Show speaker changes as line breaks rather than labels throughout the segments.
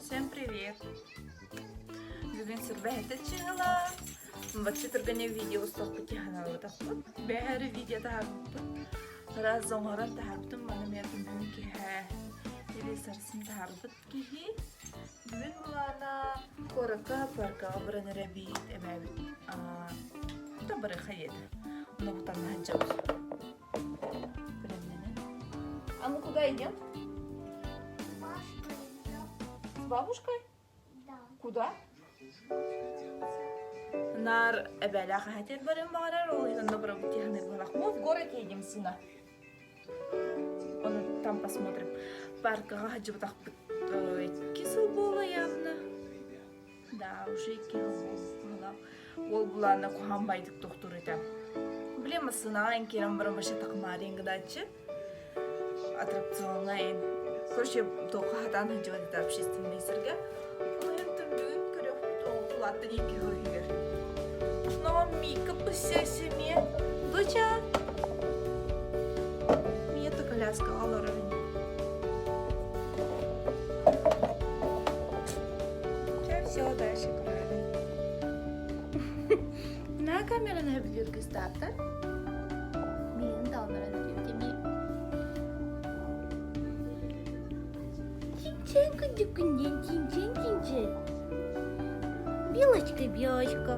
Всем привет! Бүгін сүрбәді чығыла. Бачы тұрғаны видео ұстап кетігіналы тақпын. Бәрі видеода харбыппын. Раз зоңаран тахарбыттым. Мана мердің бүгін кеге. Елі сарсын тахарбыт кеге. Бүгін бұлана қорыққа парқаға бұрын рәбейт әмәбіт. Бұта бұры қайеді. Оны бұтанна ханчабыз. А мы куда идем? С бабушкой?
Да.
Куда? Нар эбэляха хатер барем барар, ол инна брабу техны балах. Мы в город едем, сына. Он там посмотрим. Паркага хаджи так кисел было явно. Да, уже кисел. Ол булана кухамбайдык доктор там. Блин, сына инкерам барам баша так марин гдачы. Аттракционна ен. Короче, тоқа хатан хадживады да общественный сырга. Ладно, не герои. Но Мика посесеме. Доча. Меня-то коляска аларыгын. Сейчас все дальше кроме. На камеру на бирке старта. Мен далмараны бирке. Чин-чин. Белочка, белочка.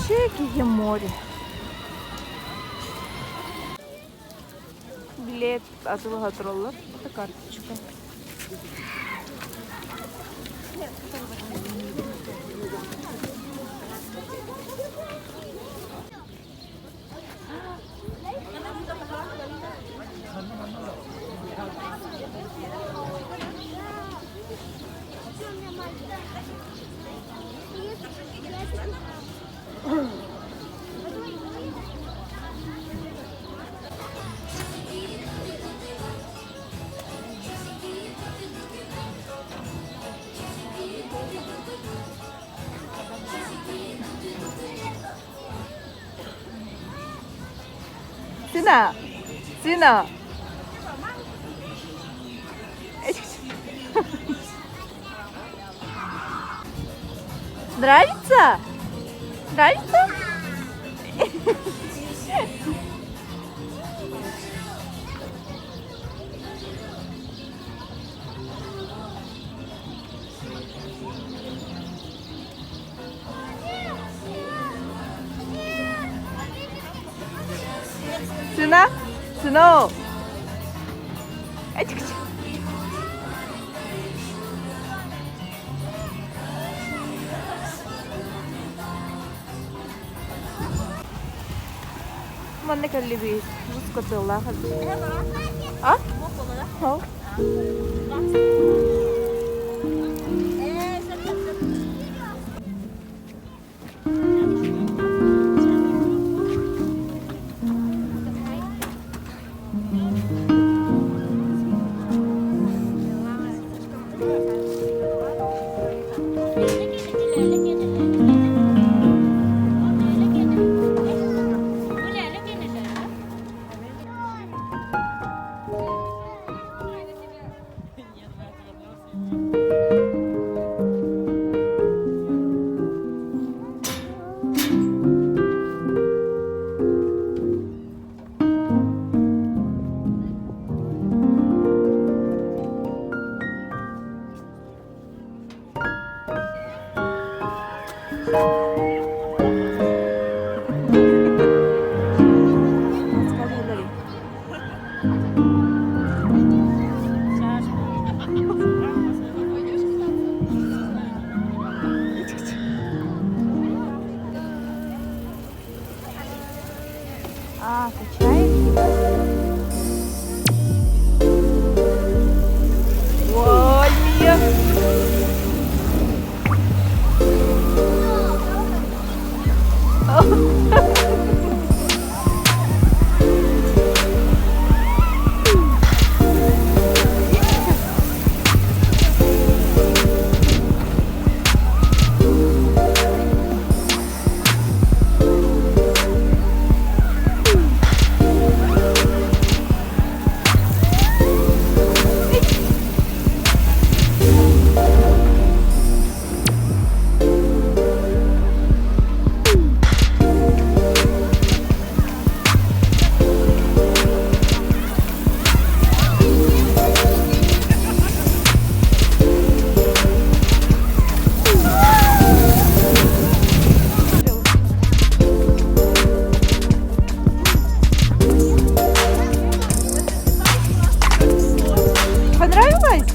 Ще яке є море. Билет атылыға тұралар. Это карточка. Сына. Нравится? Нравится? Сына? Mana kali bis, bus kotolah kan? Ah? Oh. Скажи, Лолі. А, качаешь? Ой, Мия! Понравилось?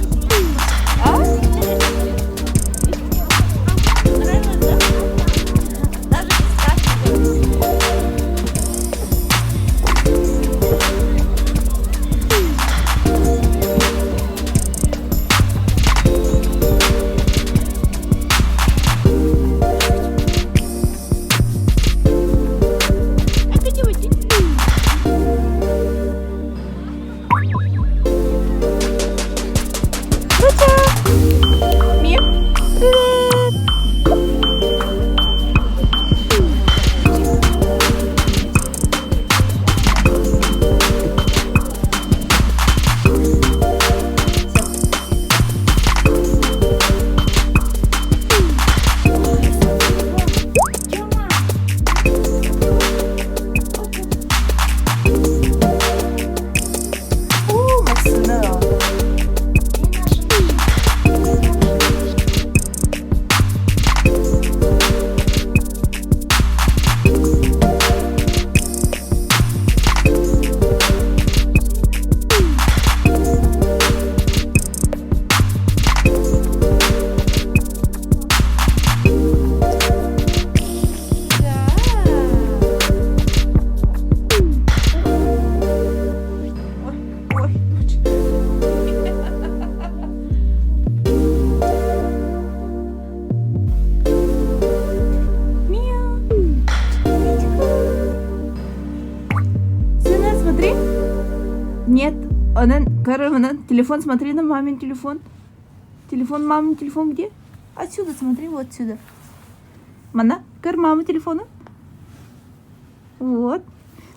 А? Мир, привет! 맛있네요. Нет, телефон, смотри на мамин телефон. Мамин телефон где? Отсюда смотри, вот сюда. Мана, мама телефона. Вот.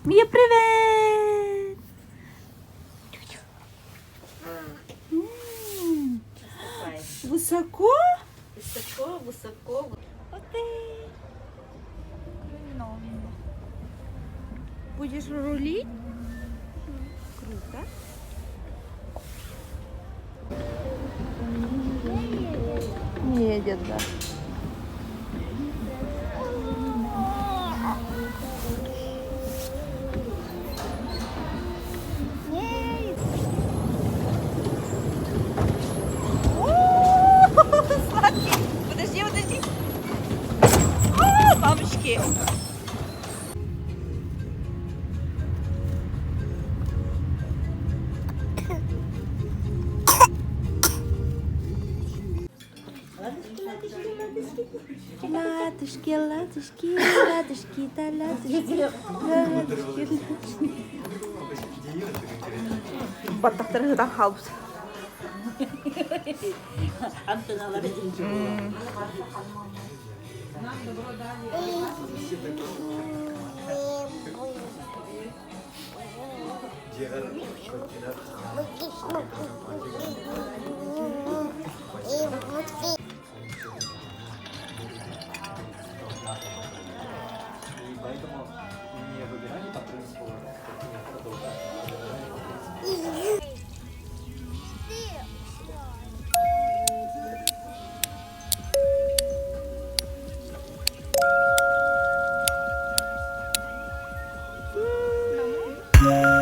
Мия, привет! Высоко?
Высоко.
Вот ты. Будешь рулить? Круто. Едет, да. Сладкий. Подожди. О, мамочки. Ладушки, да ладушки. Баттақтары қалып.
Антенналары
Поэтому не выбирали по принципу продукта.
Bye.